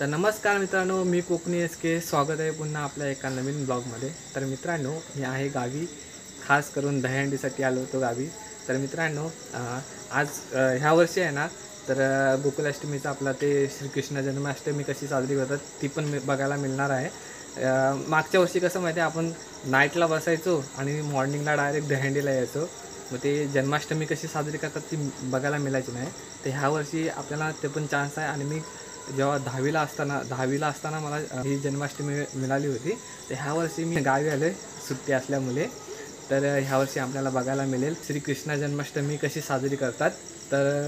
तर नमस्कार मित्रांनो, मी कोकणी एसके स्वागत आहे पुन्हा आपल्या एका नवीन ब्लॉगमध्ये। तर मित्रांनो, मी आहे गावी, खास करून दहीहंडीसाठी आलो होतो गावी। तर मित्रांनो, आज ह्या वर्षी आहे ना, तर गोकुलाष्टमीचा आपला ते श्रीकृष्ण जन्माष्टमी कशी साजरी करतात ती पण बघायला मिळणार आहे। मागच्या वर्षी कसं माहिती आहे, आपण नाईटला बसायचो आणि मॉर्निंगला डायरेक्ट दहीहंडीला यायचो, मग ते जन्माष्टमी कशी साजरी करतात ती बघायला मिळायची नाही। तर ह्या वर्षी आपल्याला ते पण चान्स आहे। आणि मी जेव्हा 10वीला असताना मला ही जन्माष्टमी मिळाली होती। तर ह्या वर्षी मी गावी आलो सुट्टी असल्यामुळे। तर ह्या वर्षी आपल्याला बघायला मिळेल श्रीकृष्ण जन्माष्टमी कशी साजरी करतात। तर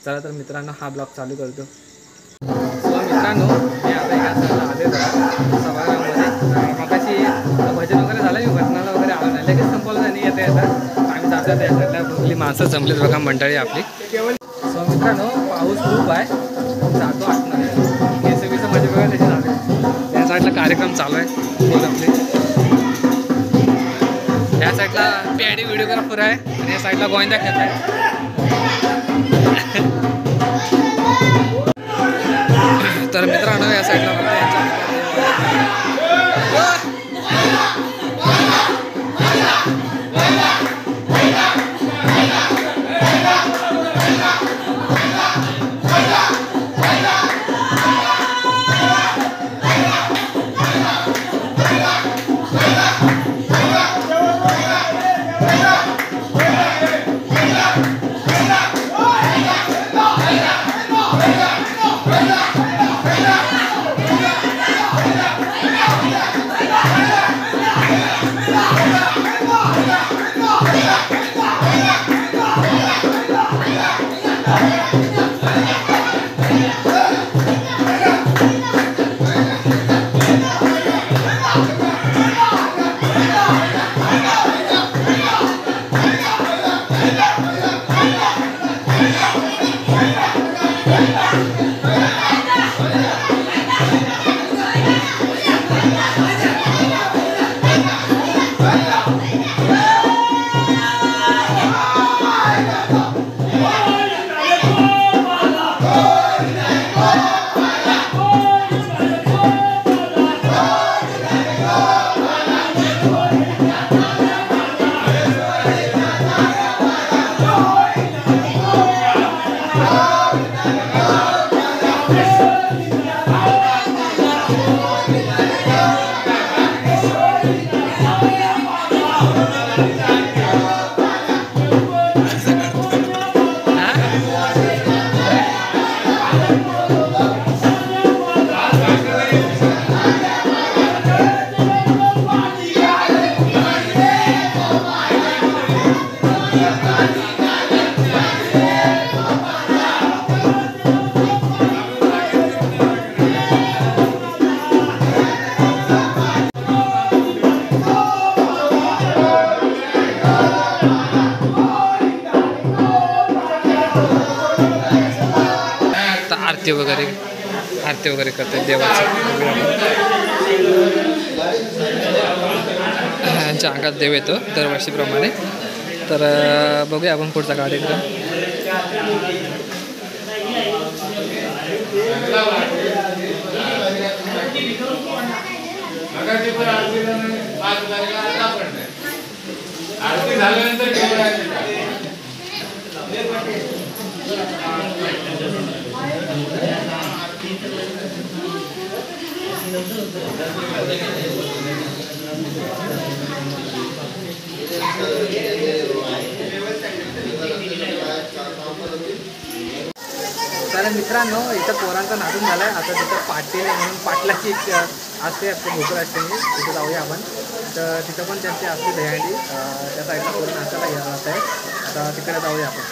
चला तर मित्रांनो, हा ब्लॉग चालू करतो। सो मित्रांनो, मी आता ह्या साईडला आलेलो आहे सभागृहामध्ये। मगाशी भजन वगैरे झालं, मी भजनाला वगैरे आलो नाही, लगेच संपवलं आणि येता आम्ही जातो त्या साईडला। कुठली माणसं जमलीच बघा मंडळी आपली। सो मित्रांनो, पाऊस खूप आहे, जातो आतमध्ये। केसवीचं माझे बघा त्याचे झाले, त्या साईडला कार्यक्रम चालू आहे बोल आपले। या साईडला पॅडी व्हिडिओग्राफर आहे आणि या साईडला गोविंदा खेळत आहे। तर मित्रांनो, या साईडला आरती वगैरे करतात देवाचं। यांच्या अंगात देव येतो दरवर्षीप्रमाणे। तर बघूया आपण पुढचा कार्यक्रम। तर मित्रांनो, इथं पोरांचा नाचून झाला आहे। आता तिथं पाटील म्हणून पाटलाची असते गोकुलाष्टमी, तिथं जाऊया आपण। तर तिथं पण त्यांची असते दहीहंडी, त्या साईडला पोरं नाचायला घ्यायला जात आहे। आता तिकडे जाऊया आपण।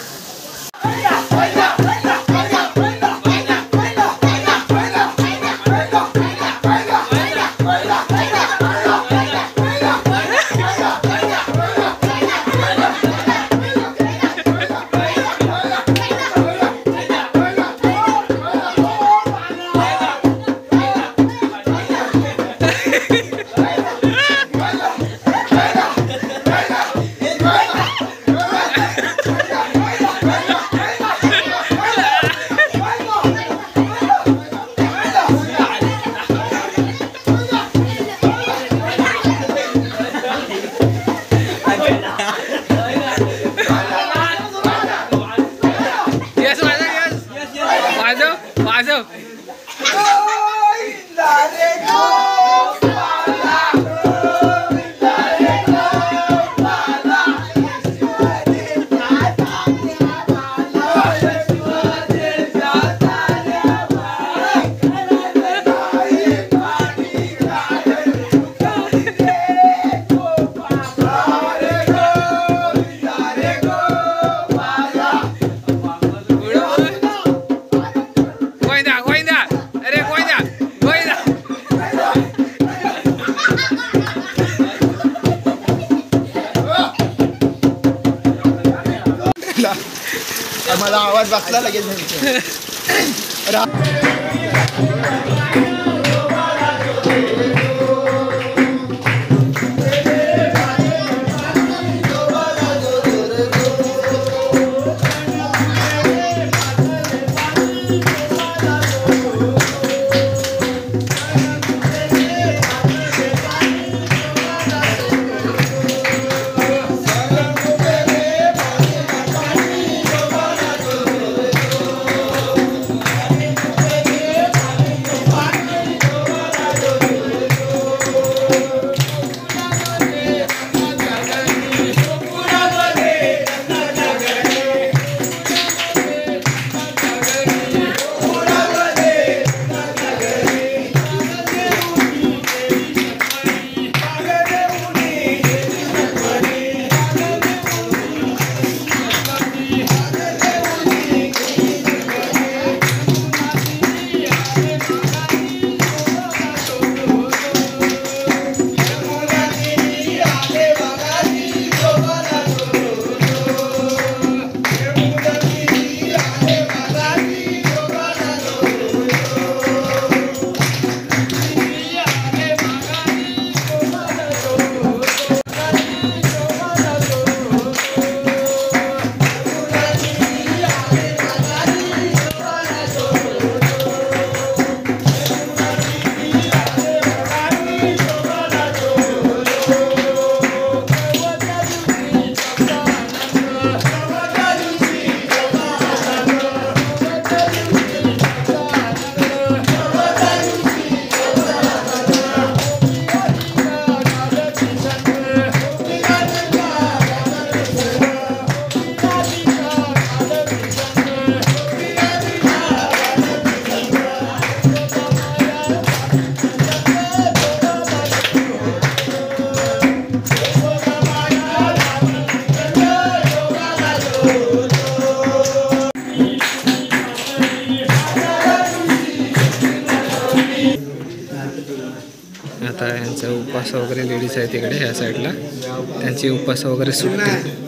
आम्हाला आवाज बसला लगेच आता यांचा उपवास वगैरे लेडीज आहे तिकडे ह्या साईडला त्यांची उपवास वगैरे सुटते.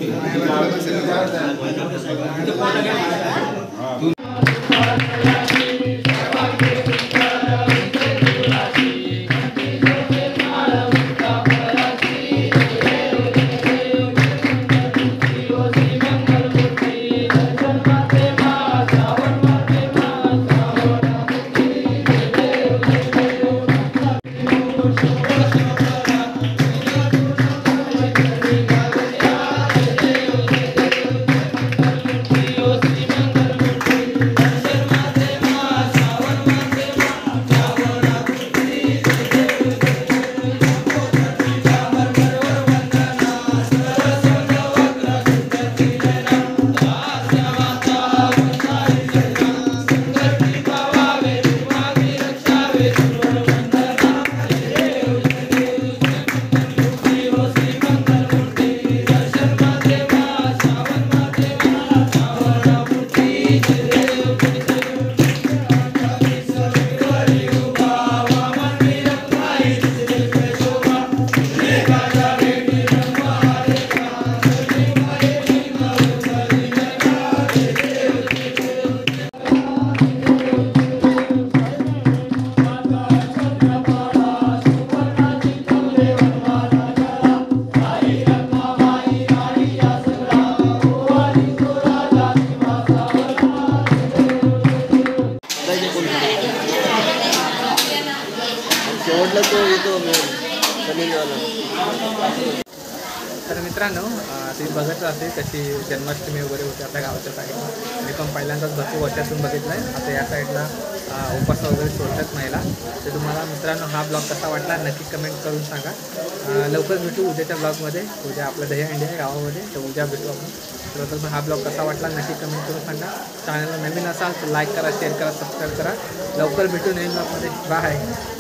तर मित्रांनो तुम्ही बघत असेल कशी जन्माष्टमी वगैरे होते आपल्या गावाच्या साईडला. मी पण पहिल्यांदाच भरपूर वर्षातून बघितलं आहे. आता या साईडला उपास वगैरे सोडतात महिला. तर तुम्हाला मित्रांनो हा ब्लॉग कसा वाटला नक्की कमेंट करून सांगा. लवकर भेटू उद्याच्या ब्लॉगमध्ये. उद्या आपलं दहीहंडी आहे गावामध्ये, तर उद्या भेटू आपण. तर हा ब्लॉग कसा वाटला नक्की कमेंट करून सांगा. चॅनलला नवीन असाल तर लाईक करा, शेअर करा, सबस्क्राईब करा. लवकर भेटू नवीन ब्लॉगमध्ये. बाय.